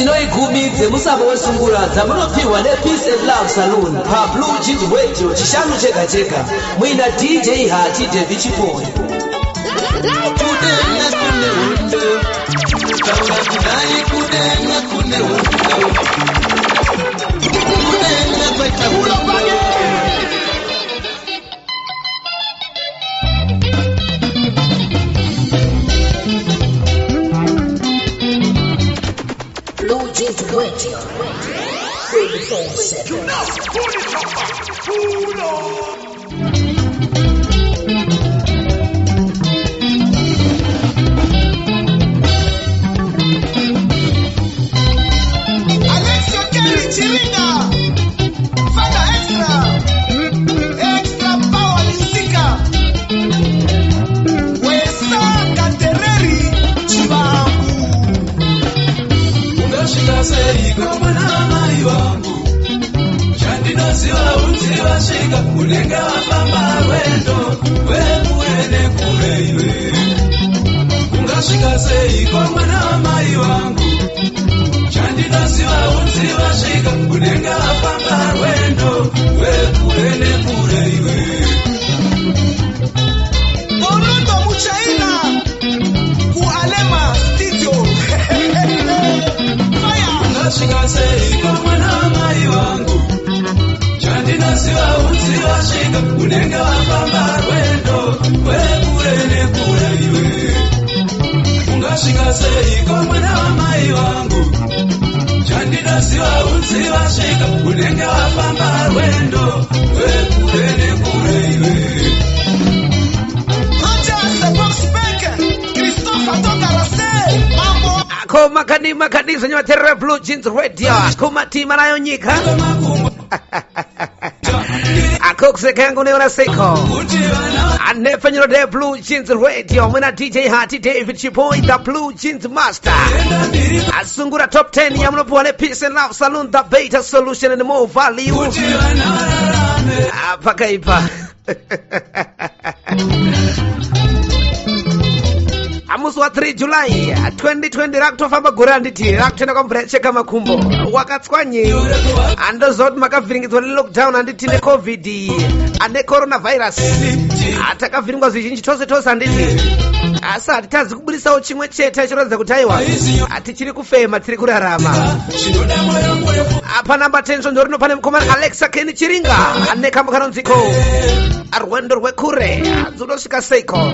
tinoigumidze musabo wesungura dzamunopiwa nepeace and love saloon pablue jeans radio chishanu chega chega muina DJ Hatie David Chipoyi. Radio. 24/7. You know, Alexa Kelly Chiringa. Fada extra power lisika. Wesa Katereri Chibangu. Sei kama na mai wangu Chandina siwa unziwa shika kulenga pamba wendo Wekuene kuleiwe Ungashika sei kama na mai wangu Chandina siwa unziwa shika kulenga pamba wendo Wekuene kuleiwe Oroto Muchaina Kualema Studio. Ungashika sei kama na mai wangu Chandina siwa unziwa shika kulenga pamba wendo Wekuene kuleiwe Ungashika sei kama na mai wangu Chandina siwa unziwa shika kulenga pamba wendo Wekuene kuleiwe Koma kanisa nyatere Blue Jeans Radio kumatima nayo nyika akokse kangu neona seko anefanyiro de Blue Jeans Radio mwena DJ Hatie David Chipoyi the Blue Jeans Master Sungura top 10 ya mlopo ne Peace and Love Saloon the better solution and more value pakaipa Amuswa 3 July 2020 rakutofamba gore anditi rakutenda kwamvura kama kumbo wakatswanye andozoti makavhiringidzwa lockdown anditi ne covid ane coronavirus atakavhiringwa zvizhinji tose anditi asi hatitazi kuburisawo chimwe chete chirodza kuti aiwa hatichiri kufema tiri kurarama apa namba 10 ndorino pane mukomana Alexa Kelly Chiringa ane kambo kanonziko rwendo rwekure dzodosvika seiko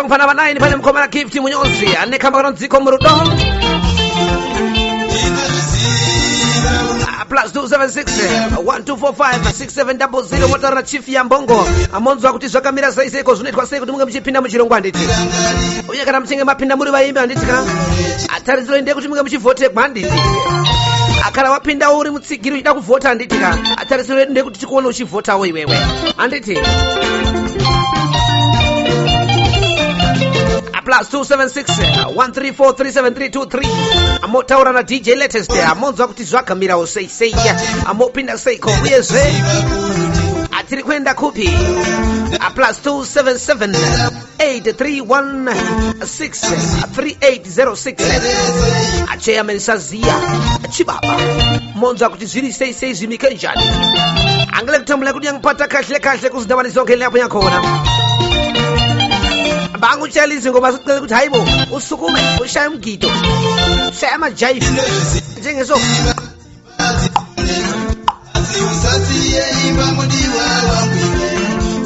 Pana banai ni pale mkomana gift munyonzi ane kama kanonziko murudo plus 276 1245 6700 motara chief ya mbongo amonzo akuti zvakamira saise iko zvinoitwa sei kuti munge muchipinda muchirongwa nditi uye kana muchinge mapinda muri vaimbi anditi kana atarisiro inde kuti munge muchivote kwanditi akara wapinda uri mutsigiri uchida kuvhota anditi kana atarisiro inde kuti tikuone uchivhotawo iwewe anditi plus 276 1343723 amotaura na DJ latest amonzo kuti zvakamira sei amopinda seiko uyezve atiri kwenda kupi plus 277 831 63806 chairman Sazia Chibaba Monza kuti ziri sei zimika njani angale kutambula kuti yangipata kahle kuzidabani zonke lapho yakhona bangu chalizi ngoba sicela ukuthi hayibo usukume ushaye umgido shaya amajive njengeso asiusasiye imba mudiwa wangwile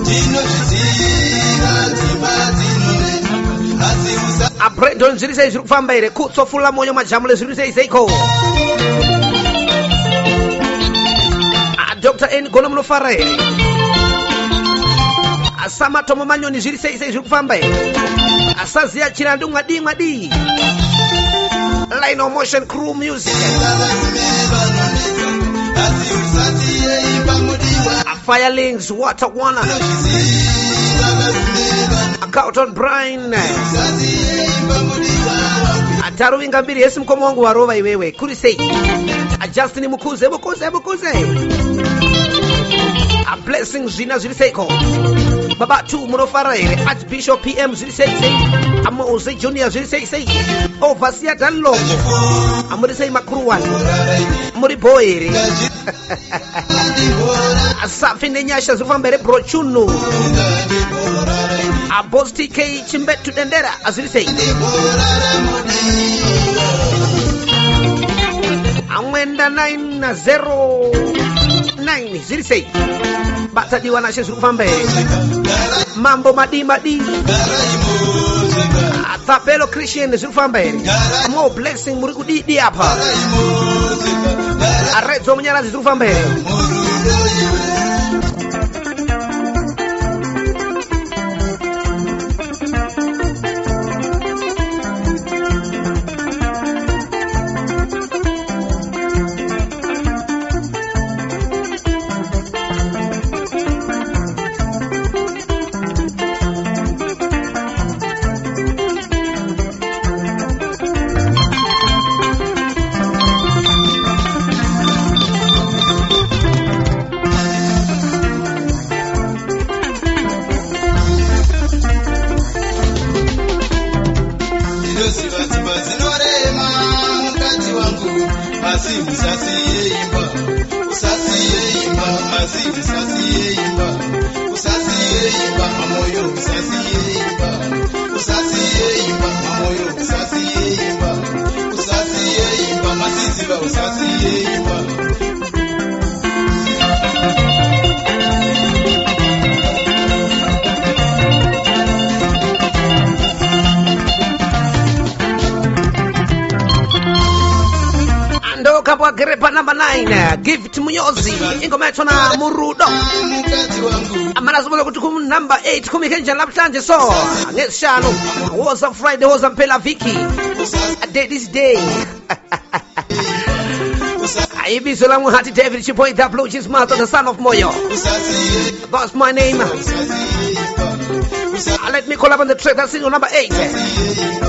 dino zviziva dzimba dzinone asiusa Brandon ziri sei kufamba ere kutsofula moyo majamule ziri sei ko Dr. N gono munofara ere asama tomo manyoni ziri sei kufamba ere asazia chirandu ngadi line of motion crew music Firelings water wana Accountant Brian Ataruinga mbiri yesi mkomo wangu warova iwewe kuri sei Justin mukuze A blessing zina ziri seiko Baba tu munofara ere Archbishop PM ziri sei Amose Junior ziri sei Overseer Danlogo Amuri sei makruwan Muri boere Asafine nyasha zufambere brochunu Abosti K chimbetu dendera aziri sei Amwenda 909 ziri sei Bata diwana shesu kufambere Mambo madi Atapelo Christian ziri kufambere More blessing muri kudidi hapa Arrezo mnyarazi ziri kufambere Grepa number 9 Gift Munyozi ingoma yacho na Murudo amana zubola kuti ku number 8 kumikenja laphlanje so ngesishano was a Friday was a phela viki a day this day Ibizo la Hatie David Chipoyi the blue cheese mouth the son of Moyo that's my name let me call up on the track that's single number 8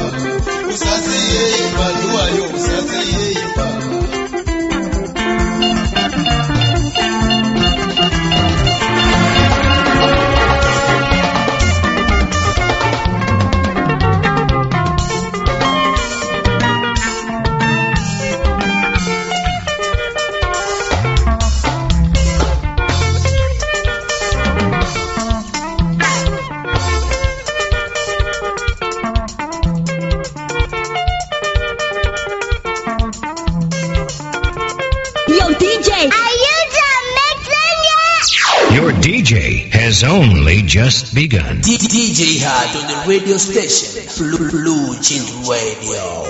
DJ has only just begun. DJ Hat on the radio station, Blue Chin Radio.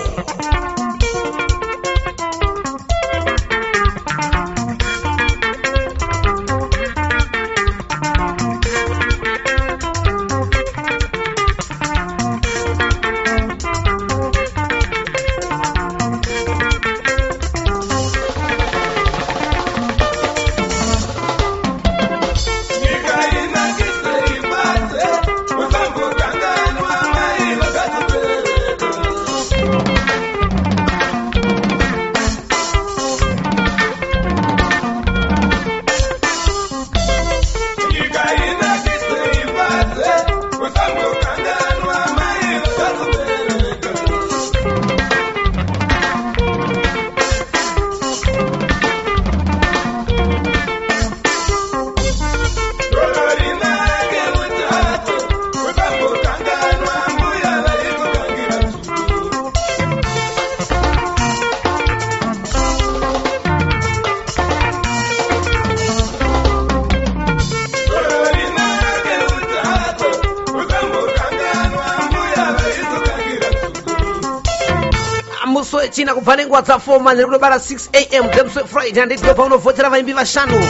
china kubva nguva dza4 manzeri kunobara 6 am games Friday handiti ndo paunovhotera vaimbi vashanu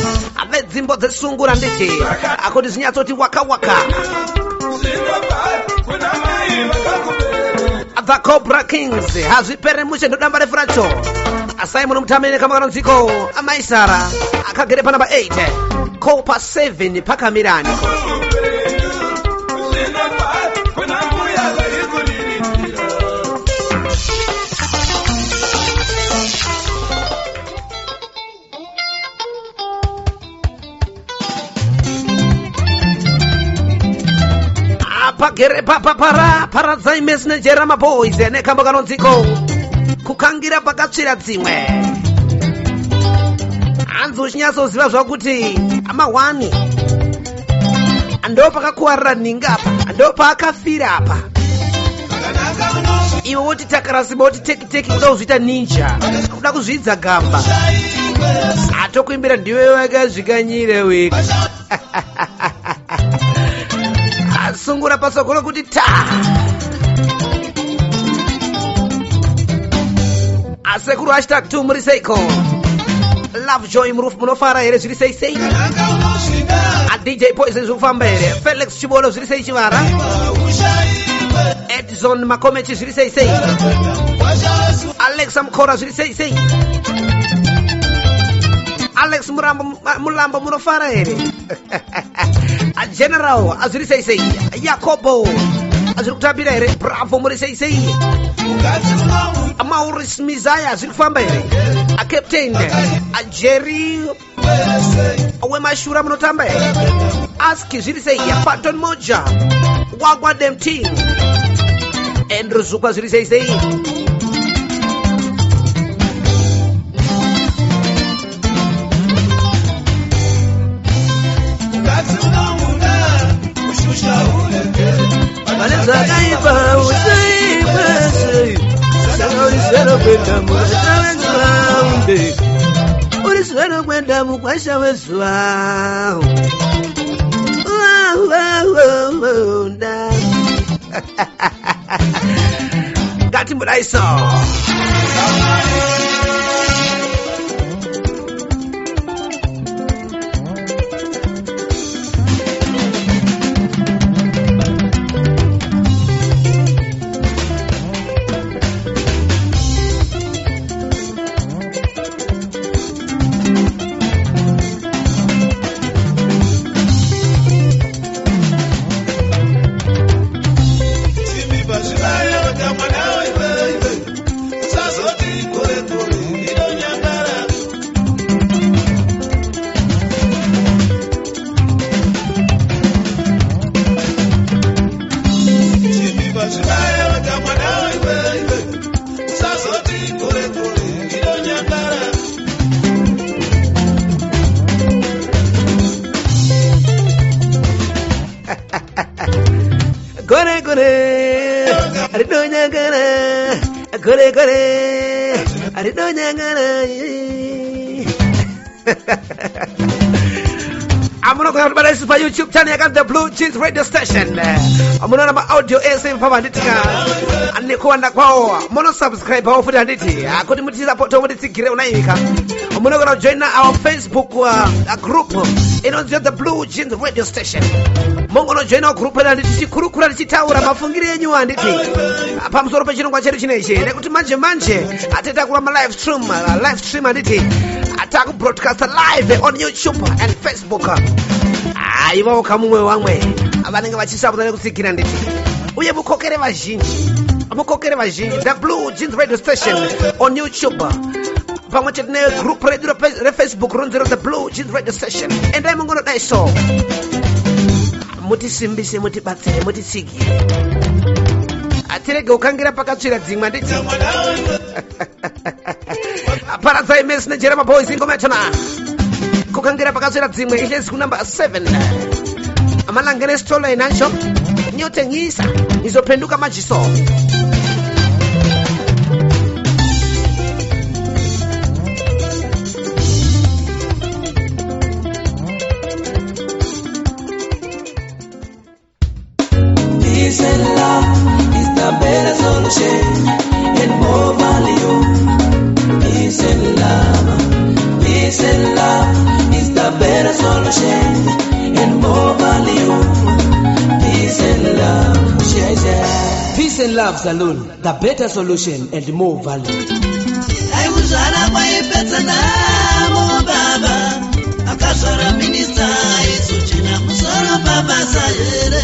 vedzimbo dzesungura nditi akuti zvinyatsoti waka waka the Cobra Kings hazvipere mushe ndodamba refu racho Simon Mtamene kama kanonziko amaisara akagere pa number 8 Copa 7 pakamirani pagere paradzai messenger maboys nekamba kanonziko kukangira pakatsvira dzimwe hanzi uchinyatsoziva zvakuti ama1 ndo pakakuwarira ninga apa ndo paakafira apa iwe woti takarasiba woti teki kuda kuzviita ninja kuda kuzvidza gamba atokuimbira ndiwe wakazvikanyire weka Sungura pasokolo kuti ta asekuru #2 muri seiko love joy munofara here zviri sei DJ Poison zvofamba here Felix Chibolo zviri sei chivara Edson Makomechi zviri sei Alex Mkora zviri sei Alex Mulambo munofara here General azviri sei Yakobo azviri kutambira here Bravo muri sei Maurice Mizaya zviri kufamba here Captain Jerry wemashura munotamba here Aski zviri sei Patton Moja Wagwa Dem Team Andrew Zupa zviri sei Uliswera kwenda mukwasha wezuwa Gati mudaiso I'm going to go to my YouTube channel. I got the Blue Jeans radio station. I'm going to my audio SM for my ditika. And Nico and Aqua. Mono subscribe for the Handiti. I couldn't put it up to what it's a I'm going to join our Facebook group. You know, the Blue Jeans radio station. Mongo join our group and it's Kurukura Chitaura, Mafungiri and you and it. Pam sort of Pachino Chinese. They go to Manje. I take a live stream and it. Attack broadcast live on YouTube and Facebook. Ivo kamwe wamwe. Abanenge bachisabudane kusikira nditi. Uye bukokere vazhinji. Abukokere vazhinji. The Blue Jeans radio station on YouTube. Pamwe chete group radio Facebook runzero the Blue Jeans radio station. And I'm going to die so. Muti simbise muti batsire muti sigi. Atirege ukangira pakatsvira dzimwe nditi. Paradzai messenger maboys ingometana. Kukangira pakatsvira dzimwe ihlezi kunumber 7. Amalangene stolo inacho. Nyotengisa izopenduka majiso. Peace and love is the better solution and more value. Love Saloon, the better solution and more value. Aiguzara kwaipedza namo baba akazvara minista izochena musoro pabasa here.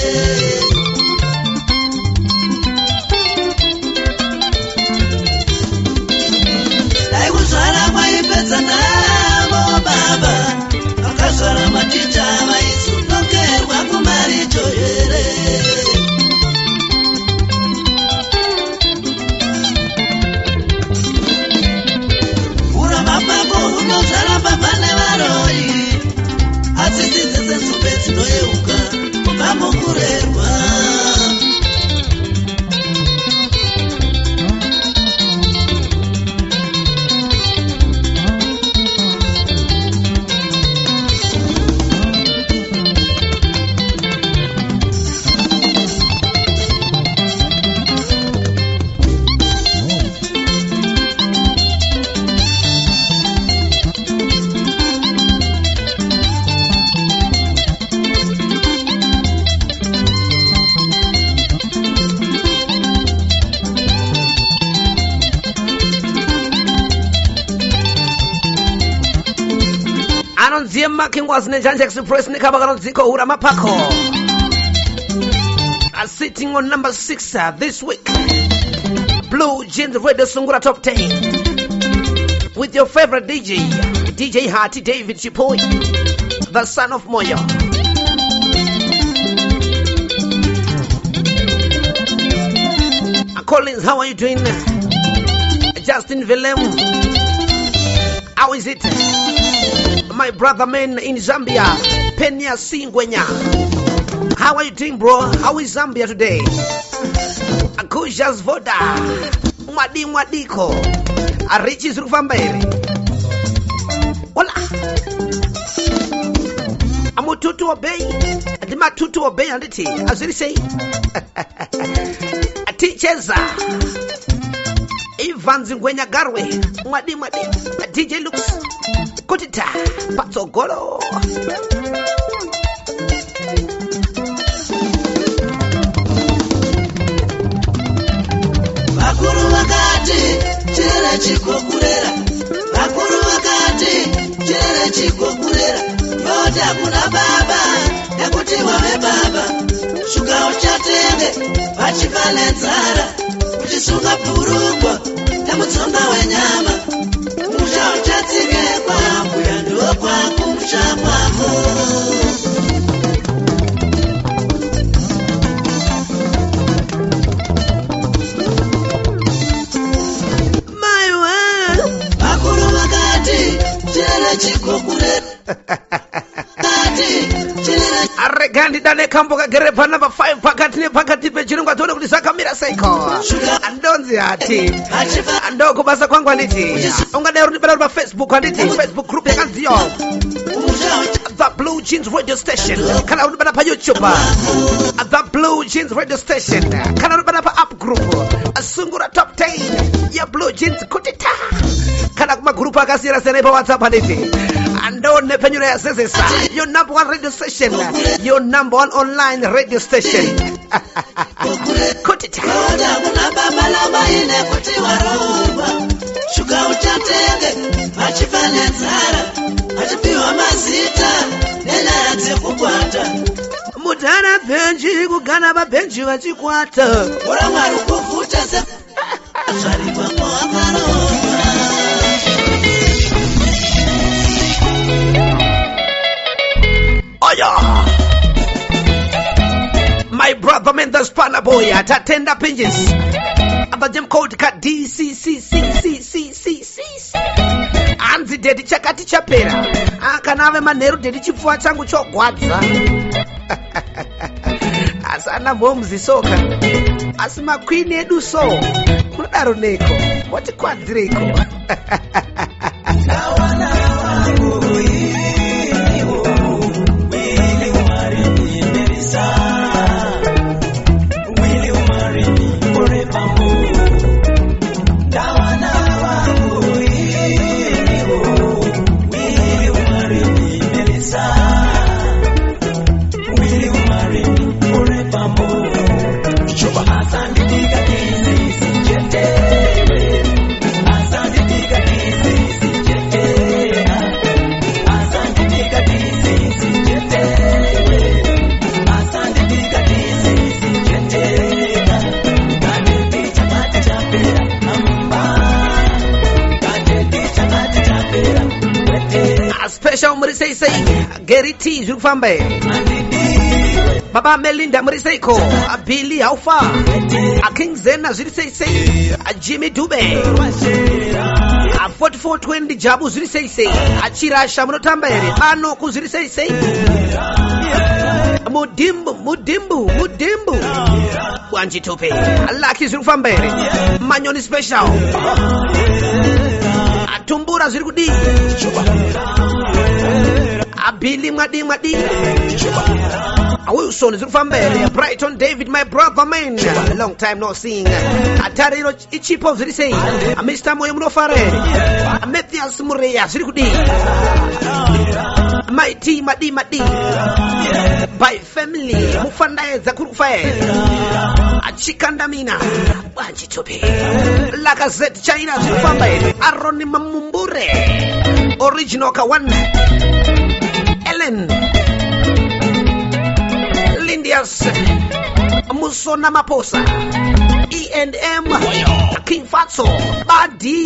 Aiguzara kwaipedza namo baba akazvara maticha vaizonokerwa kumaricho here. Unozara babane varoi asisitse sopetsi noyeuka vamukurerwa. Marking was Nejanja Express Nikabagano Ziko Uramapako. Sitting on number 6 this week. Blue Jeans Radio Sungura Top 10. With your favorite DJ Hatie David Chipoyi, the son of Moyo. Collins, how are you doing? Justin Willem, how is it? My brother man in Zambia, Penya Singwenya. How are you doing, bro? How is Zambia today? Akujas Voda, Mwadi Mwadiko, Arichis Rufambere. Hola. Amututu obey, Adimatutu obey, and it, as they say. A teacher's Ivan Zingwenya Garwe, Mwadi, a DJ looks. Kutita, Patsogolo. Vakuru vakati, chere chikokurera. Vakuru vakati, chere chikokurera. Yote hakuna baba, yakuti wawe baba. Shuka uchatenge, vachivale nzara. Uchisuka purugwa, yamutsonga wenyama. Musha uchatsike kwa mbuya ndo kwa kumusha kwako. Maiwa Makuru wakati chere chikokure. Aregandi dane kambo kagerepa number 5 pakati pechirungu atone kuti sakamira seiko. Andonzi hati. Andoko basa kwangu anditi. Ungadero nibera pa Facebook anditi. Facebook group yakanziyo. The Blue Jeans Radio Station. Kana unibera pa YouTube. The Blue Jeans Radio Station. Kana unibera pa app group. Sungura Top 10. Ya Blue Jeans kutita. Kana kuma group akasira sene pa WhatsApp anditi. Andone penyure ya sesesa. Your number 1 radio station. Your number 1 online radio station. Kutita. Shuka uchatenge, vachivale nzara. Achipiwa mazita, nena yatekukwata. Mutana benji kugana ba benji vachikwata. Ora mwari kufuta se. Zvaripa mwakaroma. Oya. My brother man the spanner boy atatenda pinches. Aba jam code ka DCCCCCCC. Anzi dedi chakati chapera. Akanave manero dedi chipfuwa changu chogwadza. Asana momzi soka. Asima queen edu so. Munodaro neko. Wati kwadreko. special muri sei Gary T zviri kufamba here Baba Melinda muri seiko Billy Alpha King Zena zviri sei Jimmy Dube 4420 Jabu zviri sei Achirasha munotamba here Bano kuzviri sei Mudimbu Wanjitope Lucky zviri kufamba here Manyoni special Atumbura zviri kudi Abili mwadi Wilson zviri kufamba here Brighton David my brother man long time no seeing Atariro Chipo zviri sei Mr. Moyo munofara here Matthias Mureya zviri kudi Mighty madi by family mufandaedza kuri kufa here achikandamina Wanjitope Lacazette China zviri kufamba here Aroni Mamumbure original Kawan Ellen Lindias Musona Maposa E&M King Fatso Badi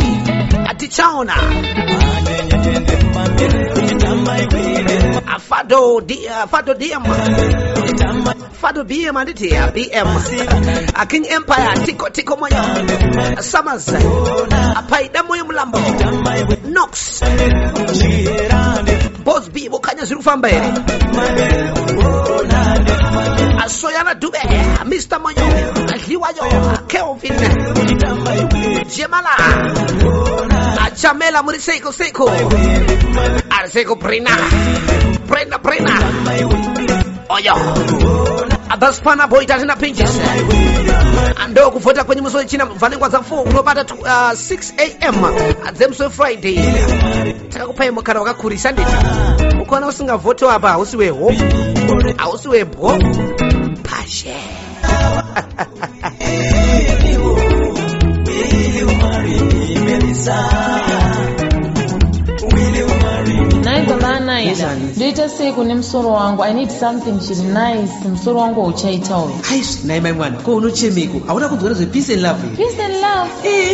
Atichaona Fado BM anditi BM King Empire Tiko Moyo Summers Apaida Moyo Mlambo Nox Boss B Bokanya zviri kufamba here Asoyana Dube Mr. Moyo Hiwayo Kelvin Jemala Achamela muri seiko Arseko Brina Oyo Abaspana boy tazina pinches Ando kuvota kwenye muso china mvanengwa za 4 unopata 6 AM Azemso Friday Taka kupaye mokana wakakurisa nditi Ukwana usinga voto hapa Usiwe ho Usiwe bo Pashe Ndita siku ni msoro wangu I need something chili nice msoro wangu uchaita huyo Aish naimai mwana kwa unochemiku Hauna kudhuwele peace and love Peace and love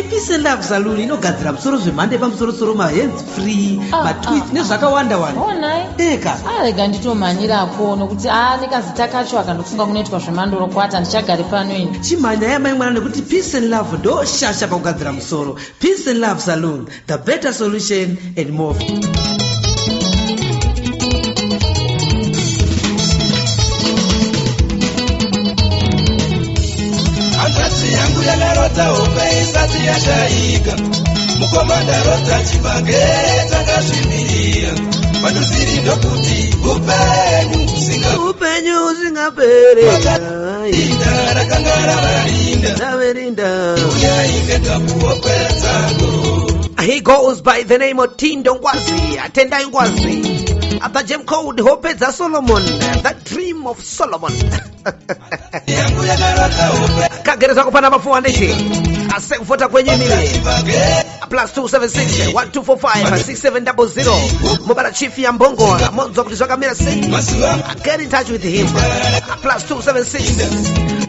Peace and love saluni inogadzira msoro zvemhande pamusoro ma hands free ma tweets nezvakawanda wanda Onai Eka Alega nditomanyirako nokuti nekazita kacho akandofunga kunoitwa zvemandoro kwata ndichagari pano ini Chimanya yamai mwana nekuti peace and love ndo shasha pakugadzira musoro Peace and love saloon the better solution and more Angatsi yangu yakarota hope isati yashaika Mukomanda rota chibage takasvimirira Padusiri ndokuti upenyu usingapere Ida rakangara varinda Uyainge kapuopetsango He goes by the name of Tindo Ngwazi Atenda Ngwazi At the gem code Hope za Solomon The dream of Solomon Kagereza kupana mafuwa ndeshi Asekufota kwenye mili Plus 276 1245 6700 Mubara chief ya mbongo Monzo kutizwaka mira say Get in touch with him Plus 276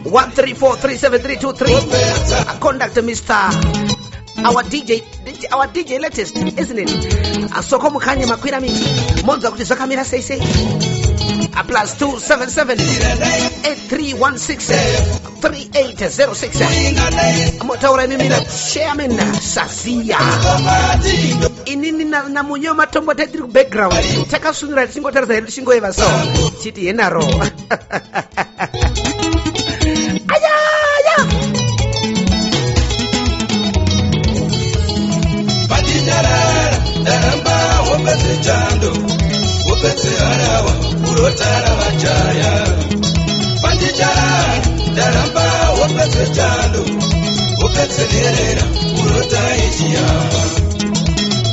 1343723 Conduct Mr. Our DJ latest, isn't it? Asoko mukanye makwira mimi Monza kutizwaka mira say Plus 277 8316 3806 Motaura mimi na chairman Sasia Inini na munyo matombo tedri background Taka Sungura singo taraza helu shingo eva so Chiti yenaro Aya Patijarara daramba wopetse chando Wopetse harawa urotara vachaya Patijarara daramba wopetse chando Wopetse nerera urota ichiyamba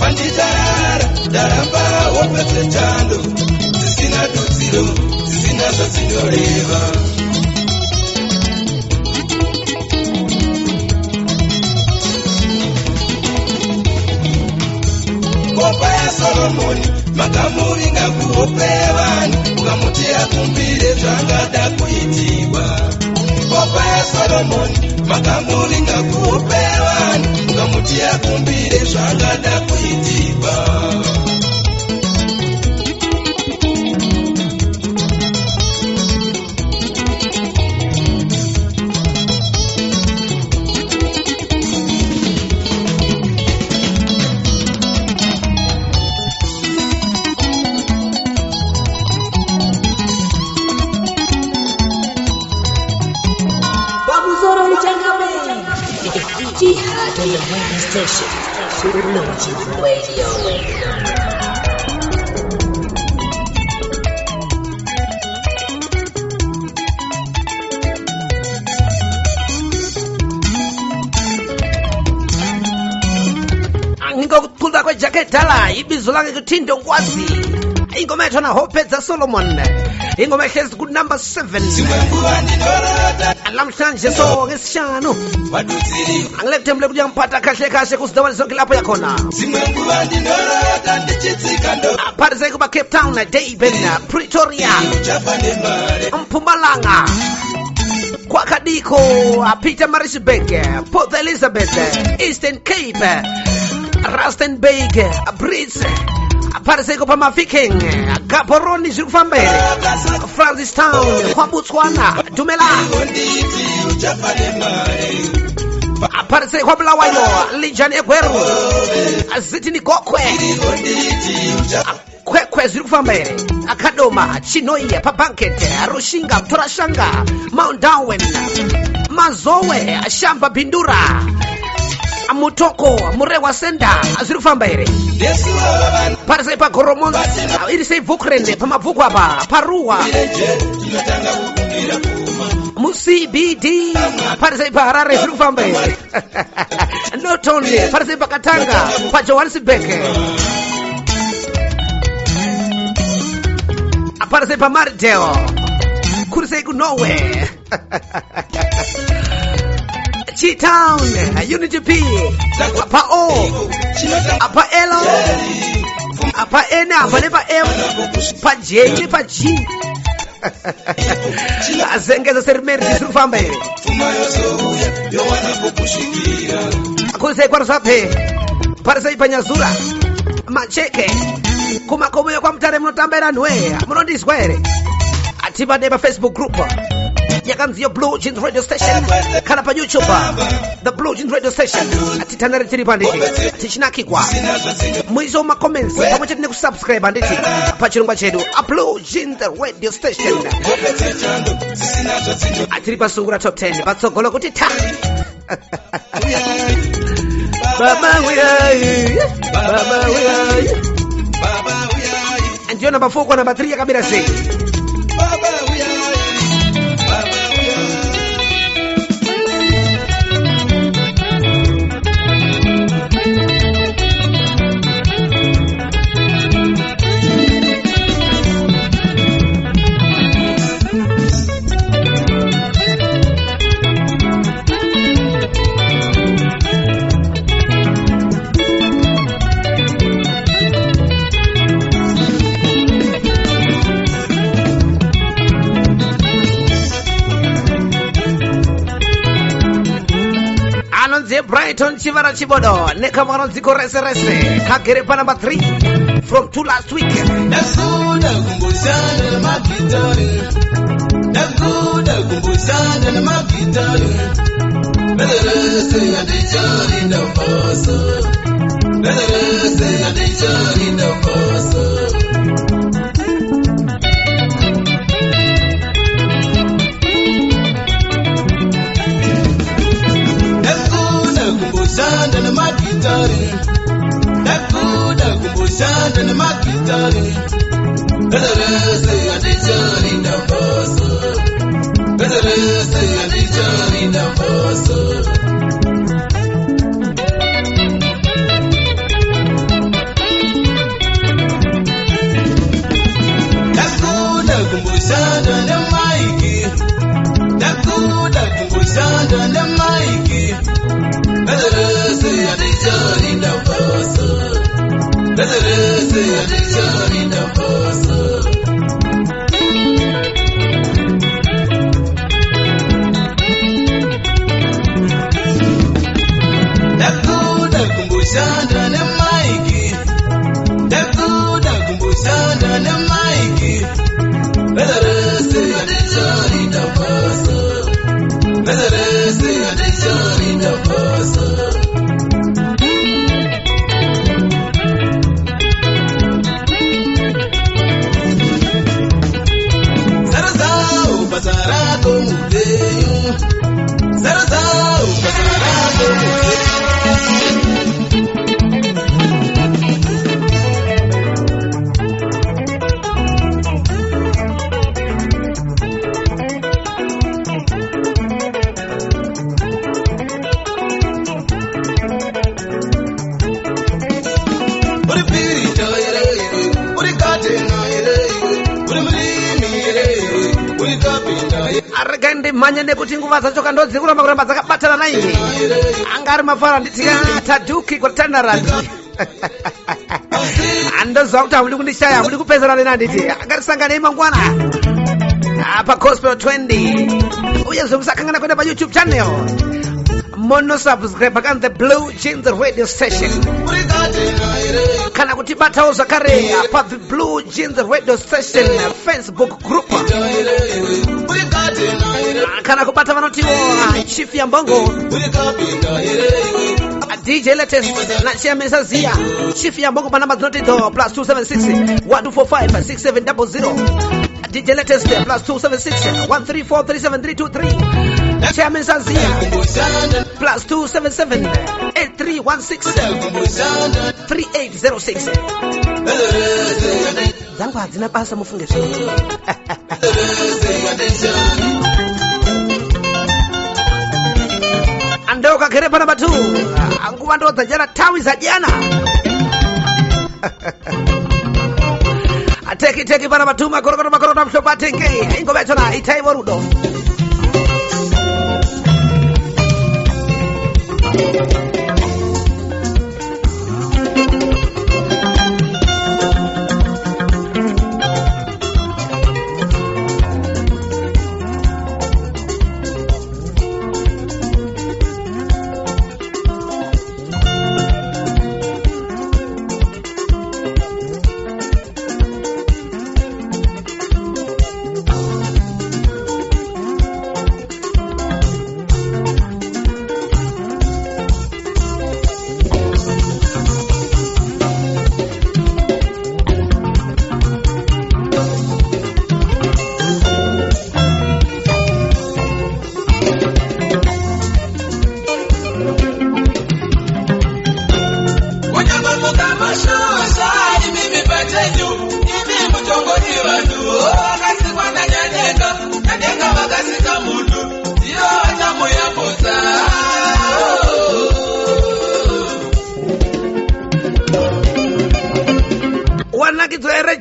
Patijarara daramba wopetse chando Zisina dutsiro zisina zvadzinoreva Kopa ya Solomoni makamuvinga kuhope vanhu ukamuti akumbire zvangada kuitirwa Kopa ya Solomoni makamuvinga kuhope vanhu ukamuti akumbire zvangada kuitirwa station, Blue Jeans Radio. Ngikukuza kwa jacket dala ibizo lake kuthindo ngwazi ingoma ethona Hope za Solomon ingoma ehlezi ku number 7 lamhlanje so ngesishanu angilethemble kuti yamphatha kahle kahle kusidawani zonke lapho yakhona aphathise kuba Cape Town Durban Pretoria Mpumalanga Kwakadiko Peter Marisburg Port Elizabeth Eastern Cape Rustenburg Brits Pariseko pa Mafikeng Gaborone zikufambele Francistown kwa Botswana Dumela Pariseko kwa Bulawayo Lijani Egweru Azitini Gokwe Kwekwe zikufambele Akadoma Chinoye pa Banket Rushinga Torashanga Mount Darwin Mazowe Shamba Bindura Amutoko Murewa Senda azirufamba ere Parse pa Goromon iri sei vukrende pa mavuku apa Parua Musi BD Parse pa Harare azirufamba ere Not only Parse pa Katanga pa Johannesburg Parse pa Mardel Kurise ku Norway G-Town, Unity P, Apa O, Apa Elo, Apa N, Apa Never M, Pa J, Pa G. Azengeza sermeri zisufambe. Akuse kwa rusape, parisa ipanyazura, macheke, kumakomuyo kwa mtare mnotambera nwe, mnondi square. Atiba neba Facebook group. Yakanziyo Blue Jeans Radio Station kana pa YouTube the Blue Jeans Radio Station atitanare tiri bandiki atichinaki kwa mwizo ma comments pamoja ne kusubscribe bandiki pa chirumba chedu a Blue Jeans Radio Station atiri pa Sungura top 10 batsogolo kuti ta baba we ndio namba 4 kwa namba 3 ya kabila si baba we Brighton Chivara Chibodo Nekamaro Ziko Rese Rese Kagere pa number 3 from 2 last week Nakuda kumbusana na makitari Nakuda kumbusana na makitari Belerese ya dijari na foso Belerese ya dijari na foso Kumbusana na makitari Nakuda kumbusana na makitari Belerese ya dijari na foso Belerese ya dijari na foso Nakuda kumbusana na maiki Nakuda kumbusana na maiki Belerese ya dijari na foso Belerese ya dijari na foso Nakuda kumbusana na maiki Nakuda kumbusana na maiki Belerese ya dijari na foso Belerese ya dijari na foso Sarazao pasarato mudeyo Sarazao pasarato mudeyo andi manya nekuti nguva dzacho kandodzi kuramba kuramba dzakabatana na ine angari mafara nditika taduki kwa tanarandi andozva kuti hamudi kundishaya hamudi kupedzana nena nditi angarisangane mangwana apa gospel 20 uye zvemusakangana kwenda pa YouTube channel mono subscribe kan the Blue Jeans radio station kana kuti batawo zakare apa the Blue Jeans radio station Facebook group kana kubata vanotiwo chief ya mbongo DJ latest na chairman Zia chief ya mbongo pa number +276 1245 6700 DJ latest +276 1343733 chairman Zia +277 8316 3806 zangu hadzina basa mufunge zvino ando kakere pana batu anguva ndodzajana tawi zajana ateki pana batu makorokota mhlobo atenge ingova yachona itaivo rudo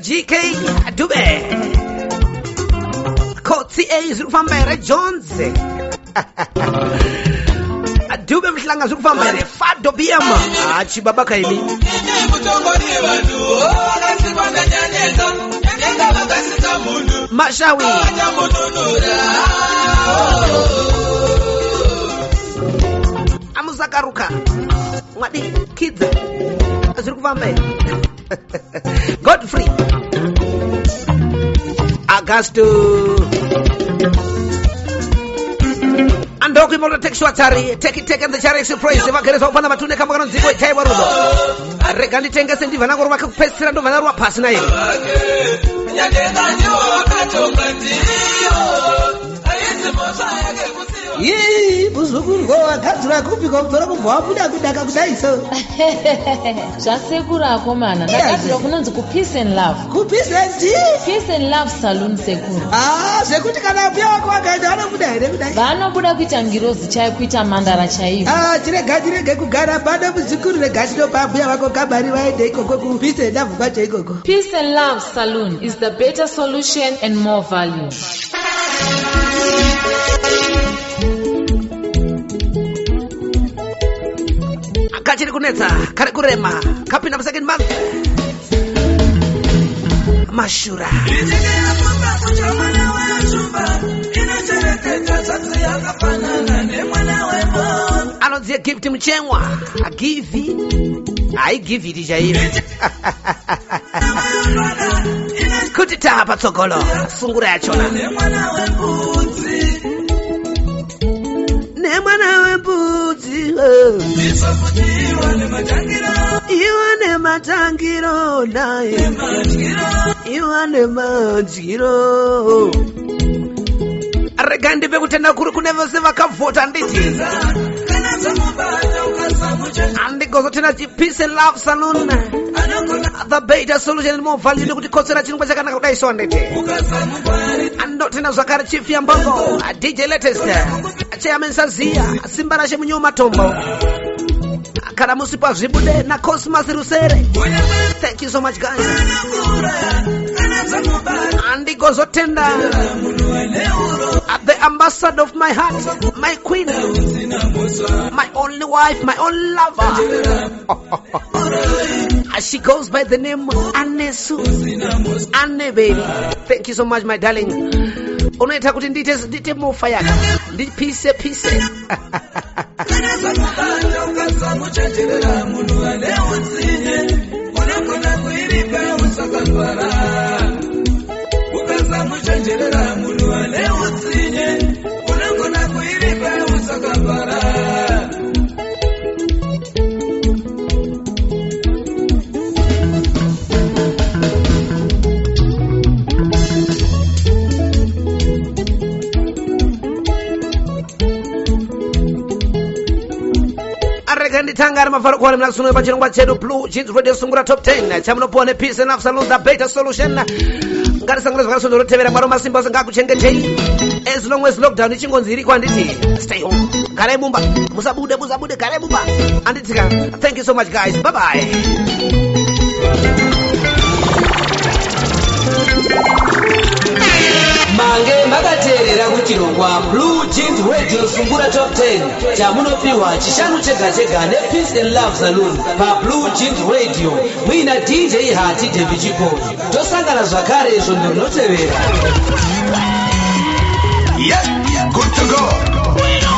GK Dube Kotsi A zikufambere Jones Dube mhlanga zikufambere Fado Biama Chibaba kaili Mashawi Amuzakaruka Mwadi kids zikufambere Godfrey Augusto Andoki moto take shwatari take and the chari surprise vagereza upana matune kama kana nziko itai warudo regandi tenga sendi vana ngoro vakupesira ndo vana ruwa pasi naye Yee, buzukuru go akadzura kupika kutora kubva buda kudaka kudaiso. Zvasekuru akomana ndakazira kunonzi ku Peace and Love. Ku Peace and Peace and Love Saloon sekuru. Zvekuti kana uya wako akaenda anobuda here kudai. Vanobuda kuita ngirozi chai kuita mandara chaivo. Chirege kugara bado buzukuru regati ndo babuya wako kabari vaende ikoko ku Peace and Love kwacho ikoko. Peace and Love Saloon is the better solution and more value. Kachiri kunetsa kare kurema kapinda pa second month mashura anodziye gift mchemwa agivi ai give it jaivi kuti tapa tsogolo sungura yachona nemwana wembudzi iwane matangiro naye iwane madyiro regandi pekutenda kuri kune vose vakavhota nditi andigozotenda Peace and Love Saloon the better solution and more value nekuti kotsera chingwa chakanaka kudaiswa nditi andotenda zvakare chief ya mbongo DJ latest chairman Zia simba rashe munyo matombo kana musipa zvibude na Cosmas Rusere. Thank you so much guys. Andigozotenda at the ambassador of my heart, my queen, my only wife, my only lover. As she goes by the name Anesu. Anne baby. Thank you so much, my darling. Unaita kuti ndite mofa yaka. Ndi pise. Tangara mafaro kwa mna sunu pachino kwa chedu Blue Jeans Radio Sungura Top 10 chamuno pone peace and absolute the better solution ngari sangala zvakara sondo rotevera maro masimba sanga kuchengetei as long as lockdown ichingonzi iri kwanditi stay home garai mumba musabude garai mumba anditika. Thank you so much guys, bye bye. Mange makateerera kuti kwa Blue Jeans Radio Sungura Top 10 chamunopiwa chishanu chega ne Peace and Love Saloon pa Blue Jeans Radio mwina DJ Hatie Chipoyi tosangana zvakare zvondorotevera. Yeah, good to go.